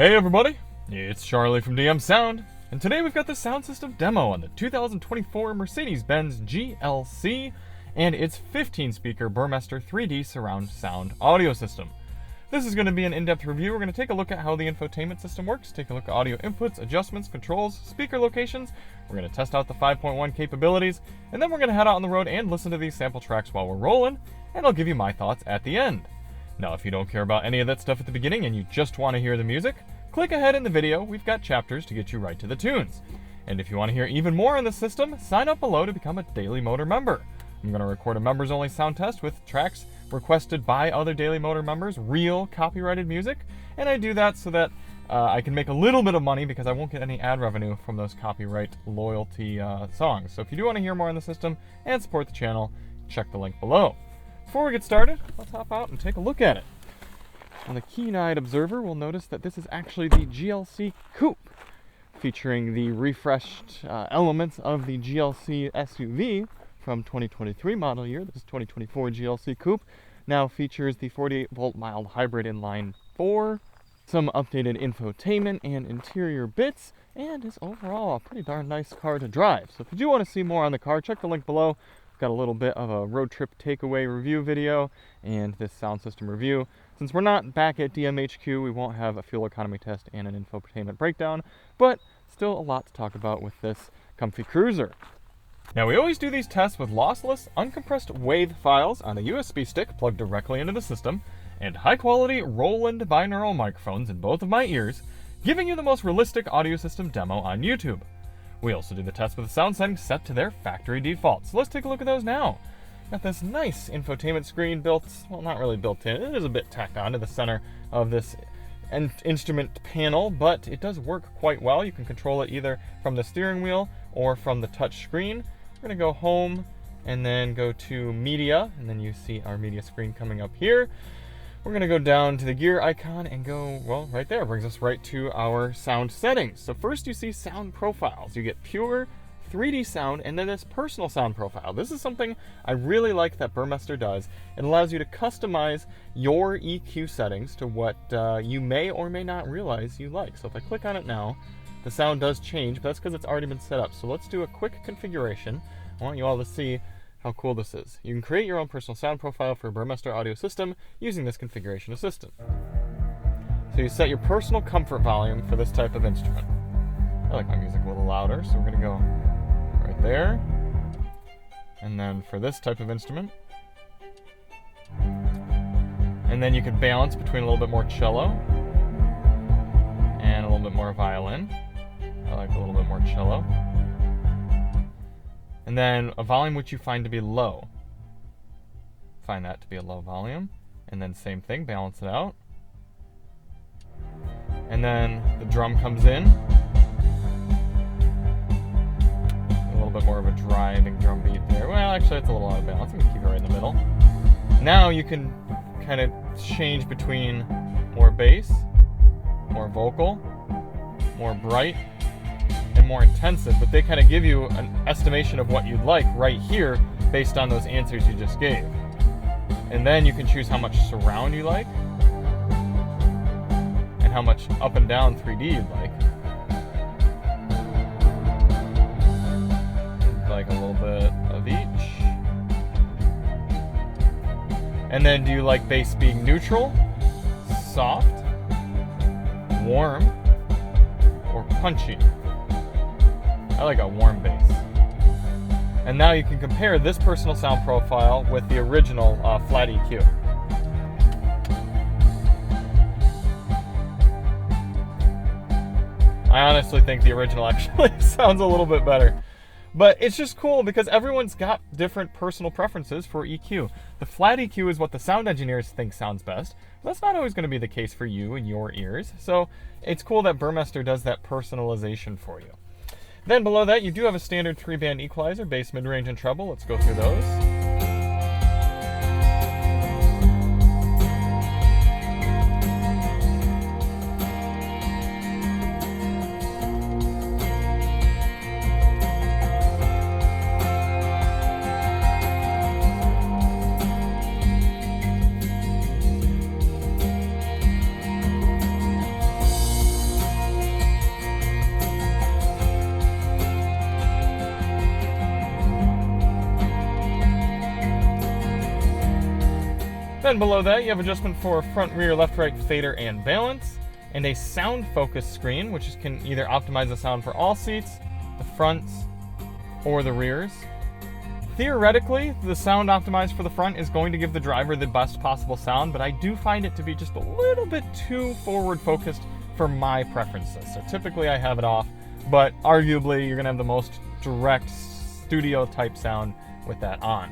Hey everybody, it's Charlie from DM Sound, and today we've got the sound system demo on the 2024 Mercedes-Benz GLC and its 15-speaker Burmester 3D surround sound audio system. This is going to be an in-depth review. We're going to take a look at how the infotainment system works, take a look at audio inputs, adjustments, controls, speaker locations. We're going to test out the 5.1 capabilities, and then we're going to head out on the road and listen to these sample tracks while we're rolling, and I'll give you my thoughts at the end. Now, if you don't care about any of that stuff at the beginning and you just want to hear the music, click ahead in the video. We've got chapters to get you right to the tunes. And if you want to hear even more on the system, sign up below to become a Daily Motor member. I'm going to record a members-only sound test with tracks requested by other Daily Motor members, real copyrighted music, and I do that so that I can make a little bit of money because I won't get any ad revenue from those copyright loyalty songs. So if you do want to hear more on the system and support the channel, check the link below. Before we get started, let's hop out and take a look at it. And the keen-eyed observer will notice that this is actually the GLC Coupe, featuring the refreshed elements of the GLC SUV from 2023 model year. This 2024 GLC Coupe now features the 48-volt mild hybrid inline 4, some updated infotainment and interior bits, and is overall a pretty darn nice car to drive. So if you do want to see more on the car, check the link below. Got a little bit of a road trip takeaway review video and this sound system review. Since we're not back at DMHQ, we won't have a fuel economy test and an infotainment breakdown, but still a lot to talk about with this comfy cruiser. Now, we always do these tests with lossless, uncompressed WAV files on a USB stick plugged directly into the system, and high-quality Roland binaural microphones in both of my ears, giving you the most realistic audio system demo on YouTube. We also do the test with the sound settings set to their factory default. So let's take a look at those now. Got this nice infotainment screen built, well, not really built in. It is a bit tacked on to the center of this instrument panel, but it does work quite well. You can control it either from the steering wheel or from the touch screen. We're going to go home and then go to media, and then you see our media screen coming up here. We're going to go down to the gear icon and go, well, right there. Brings us right to our sound settings. So first you see sound profiles. You get pure 3D sound and then this personal sound profile. This is something I really like that Burmester does. It allows you to customize your EQ settings to what you may or may not realize you like. So if I click on it now, the sound does change, but that's because it's already been set up. So let's do a quick configuration. I want you all to see how cool this is. You can create your own personal sound profile for a Burmester audio system using this configuration assistant. So you set your personal comfort volume for this type of instrument. I like my music a little louder, so we're going to go right there. And then for this type of instrument. And then you can balance between a little bit more cello and a little bit more violin. I like a little bit more cello. And then a volume which you find to be low. Find that to be a low volume. And then same thing, balance it out. And then the drum comes in. A little bit more of a driving drum beat there. Well, actually it's a little out of balance. I'm going to keep it right in the middle. Now you can kind of change between more bass, more vocal, more bright, and more intensive, but they kind of give you an estimation of what you'd like right here based on those answers you just gave. And then you can choose how much surround you like and how much up and down 3D you'd like. Like a little bit of each. And then do you like bass being neutral, soft, warm, or punchy? I like a warm bass. And now you can compare this personal sound profile with the original flat EQ. I honestly think the original actually sounds a little bit better. But it's just cool because everyone's got different personal preferences for EQ. The flat EQ is what the sound engineers think sounds best. But that's not always going to be the case for you and your ears. So it's cool that Burmester does that personalization for you. Then below that, you do have a standard 3-band equalizer, bass, mid-range, and treble. Let's go through those. Then below that, you have adjustment for front, rear, left, right, fader, and balance, and a sound focus screen, which can either optimize the sound for all seats, the fronts, or the rears. Theoretically, the sound optimized for the front is going to give the driver the best possible sound, but I do find it to be just a little bit too forward focused for my preferences. So typically I have it off, but arguably you're gonna have the most direct studio type sound with that on.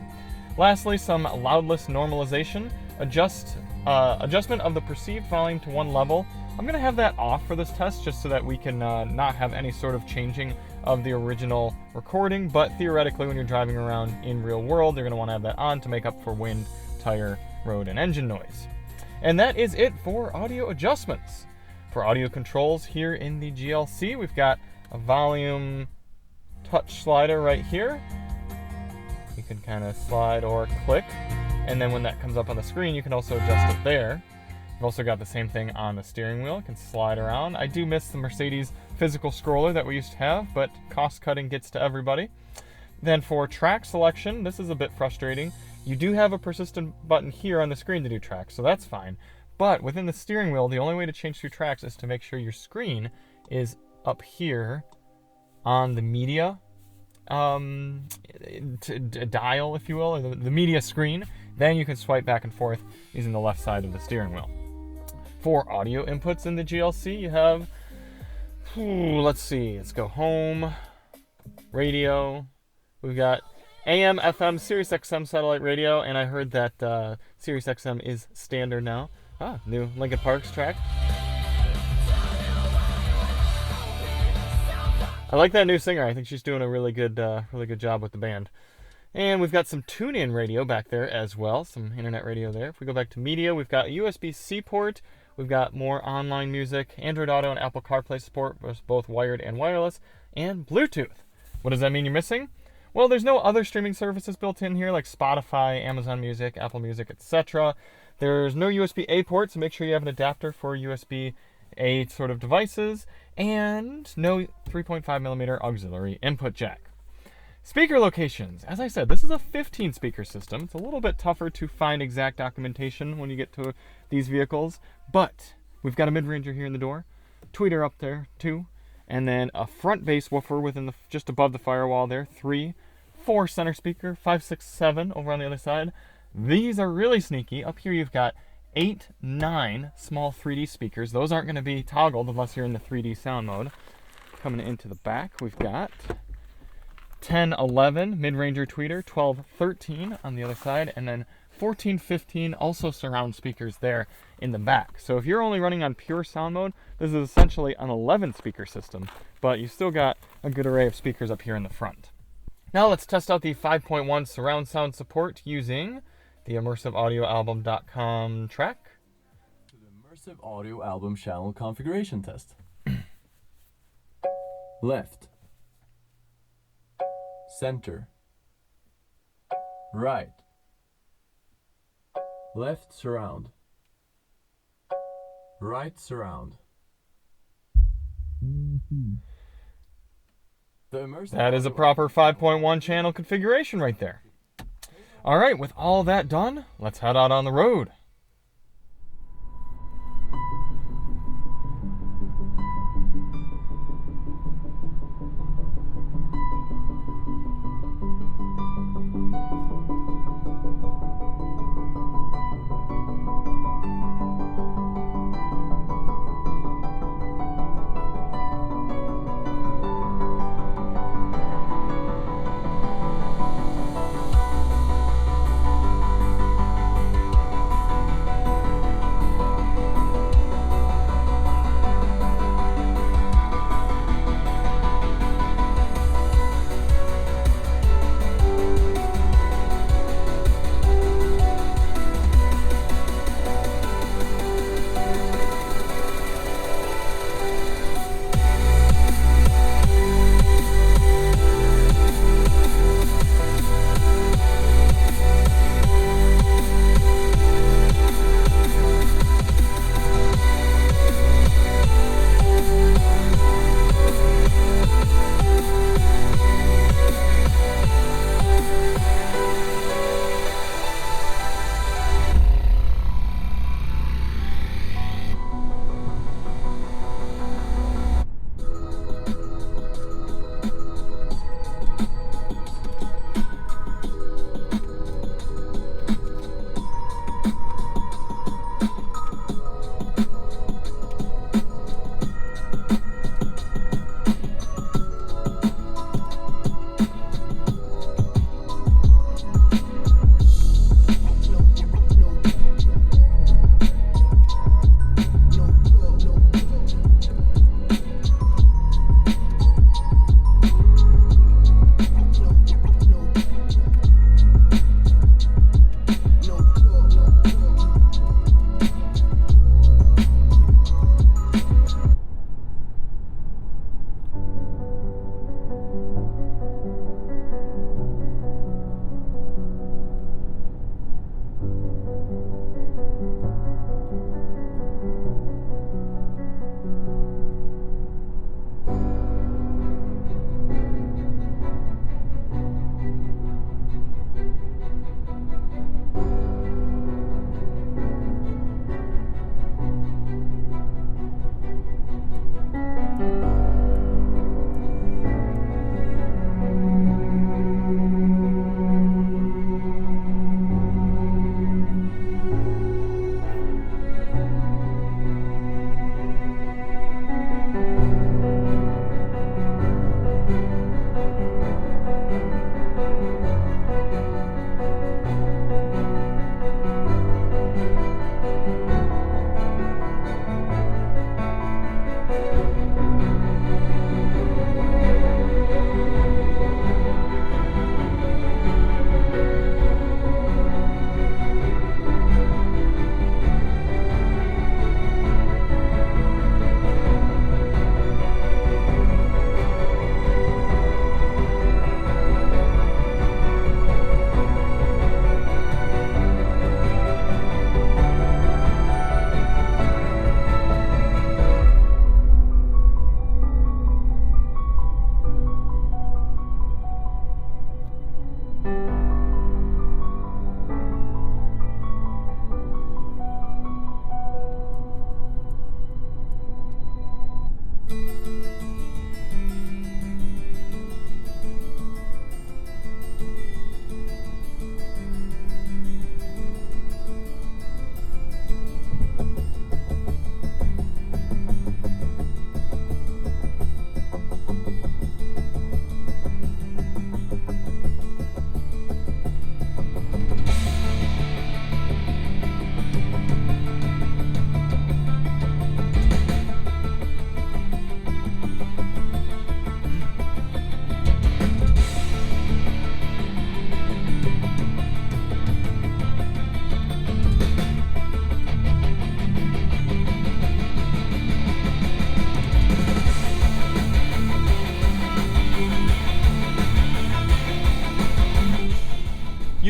Lastly, some loudness normalization, adjustment of the perceived volume to one level. I'm gonna have that off for this test just so that we can not have any sort of changing of the original recording, but theoretically when you're driving around in real world, you're gonna wanna have that on to make up for wind, tire, road, and engine noise. And that is it for audio adjustments. For audio controls here in the GLC, we've got a volume touch slider right here. You can kind of slide or click, and then when that comes up on the screen, you can also adjust it there. You've also got the same thing on the steering wheel. It can slide around. I do miss the Mercedes physical scroller that we used to have, but cost cutting gets to everybody. Then for track selection, this is a bit frustrating. You do have a persistent button here on the screen to do tracks, so that's fine. But within the steering wheel, the only way to change through tracks is to make sure your screen is up here on the media dial, if you will, or the media screen. Then you can swipe back and forth using the left side of the steering wheel. For audio inputs in the GLC, you have, let's go home, radio. We've got AM, FM, Sirius XM satellite radio, and I heard that Sirius XM is standard now. New Linkin Park's track. I like that new singer. I think she's doing a really good job with the band. And we've got some tune-in radio back there as well, some internet radio there. If we go back to media, we've got a USB-C port. We've got more online music, Android Auto and Apple CarPlay support, both wired and wireless, and Bluetooth. What does that mean you're missing? Well, there's no other streaming services built in here like Spotify, Amazon Music, Apple Music, etc. There's no USB-A port, so make sure you have an adapter for USB-A sort of devices, and no 3.5mm auxiliary input jack. Speaker locations. As I said, this is a 15-speaker system. It's a little bit tougher to find exact documentation when you get to these vehicles, but we've got a mid-ranger here in the door, tweeter up there too, and then a front bass woofer within just above the firewall there, 3, 4 center speaker, 5, 6, 7 over on the other side. These are really sneaky. Up here you've got 8, 9 small 3D speakers. Those aren't going to be toggled unless you're in the 3D sound mode. Coming into the back, we've got 10, 11 mid-ranger tweeter, 12, 13 on the other side, and then 14, 15 also surround speakers there in the back. So if you're only running on pure sound mode, this is essentially an 11 speaker system, but you still got a good array of speakers up here in the front. Now let's test out the 5.1 surround sound support using the ImmersiveAudioAlbum.com track. To the Immersive Audio Album channel configuration test. Left. Center. Right. Left surround. Right surround. That is a proper 5.1 channel configuration right there. All right, with all that done, let's head out on the road.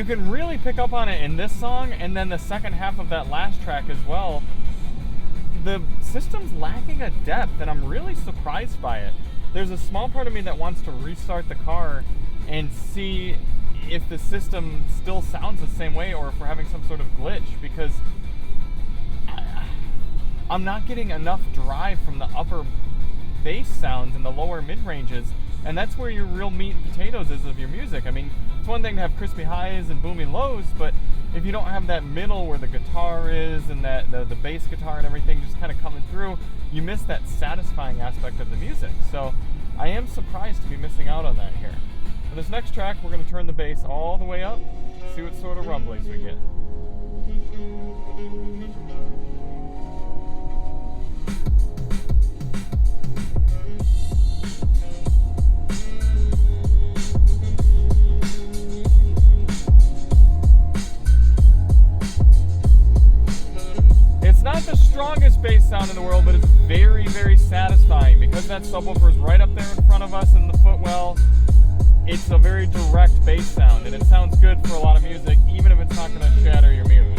you can really pick up on it in this song, and then the second half of that last track as well. The system's lacking a depth, and I'm really surprised by it. There's a small part of me that wants to restart the car and see if the system still sounds the same way or if we're having some sort of glitch, because I'm not getting enough drive from the upper bass sounds and the lower mid-ranges, and that's where your real meat and potatoes is of your music. I mean, it's one thing to have crispy highs and booming lows, but if you don't have that middle where the guitar is and that the bass guitar and everything just kind of coming through, you miss that satisfying aspect of the music. So I am surprised to be missing out on that here. For this next track, we're going to turn the bass all the way up, see what sort of rumblings we get. It's not the strongest bass sound in the world, but it's very, very satisfying. Because that subwoofer is right up there in front of us in the footwell, it's a very direct bass sound, and it sounds good for a lot of music, even if it's not going to shatter your mood.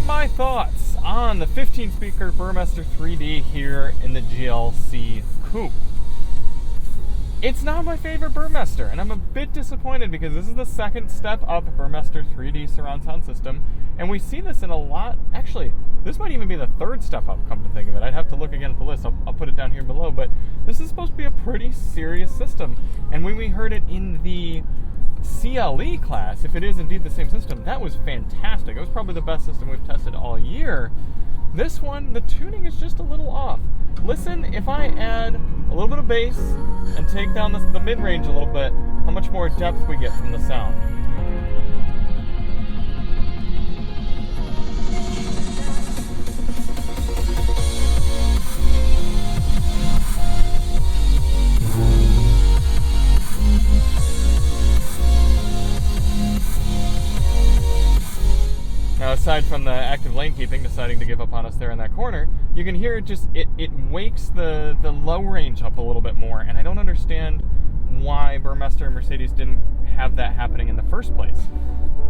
My thoughts on the 15-speaker Burmester 3D here in the GLC Coupe. It's not my favorite Burmester, and I'm a bit disappointed because this is the second step up Burmester 3D surround sound system, and we see this in a lot. Actually, this might even be the third step up, come to think of it. I'd have to look again at the list. I'll put it down here below, but this is supposed to be a pretty serious system, and when we heard it in the CLE-class, if it is indeed the same system, that was fantastic. It was probably the best system we've tested all year. This one, the tuning is just a little off. Listen, if I add a little bit of bass and take down the mid-range a little bit, how much more depth we get from the sound. Now, aside from the active lane keeping deciding to give up on us there in that corner, you can hear it wakes the low range up a little bit more, and I don't understand why Burmester and Mercedes didn't have that happening in the first place.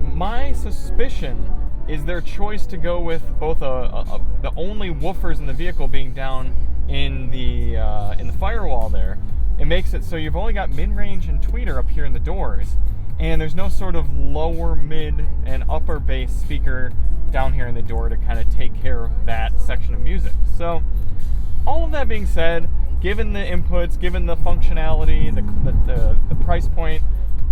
My suspicion is their choice to go with both the only woofers in the vehicle being down in the firewall there it makes it so you've only got mid-range and tweeter up here in the doors, and there's no sort of lower, mid, and upper bass speaker down here in the door to kind of take care of that section of music. So all of that being said, given the inputs, given the functionality, the price point,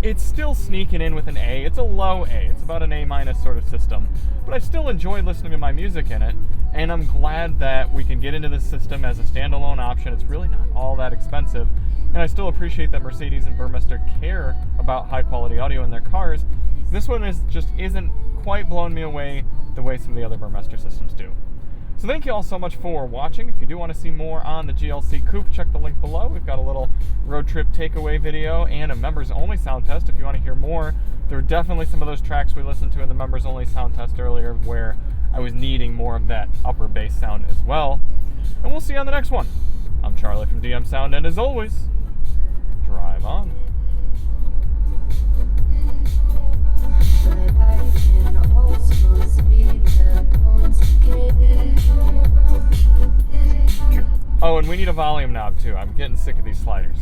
it's still sneaking in with an A. It's a low A. It's about an A- sort of system. But I still enjoy listening to my music in it, and I'm glad that we can get into this system as a standalone option. It's really not all that expensive, and I still appreciate that Mercedes and Burmester care about high-quality audio in their cars. This one isn't quite blowing me away the way some of the other Burmester systems do. So thank you all so much for watching. If you do want to see more on the GLC Coupe, check the link below. We've got a little road trip takeaway video and a members-only sound test if you want to hear more. There are definitely some of those tracks we listened to in the members-only sound test earlier where I was needing more of that upper bass sound as well. And we'll see you on the next one. I'm Charlie from DM Sound, and as always, drive on. Oh, and we need a volume knob too. I'm getting sick of these sliders.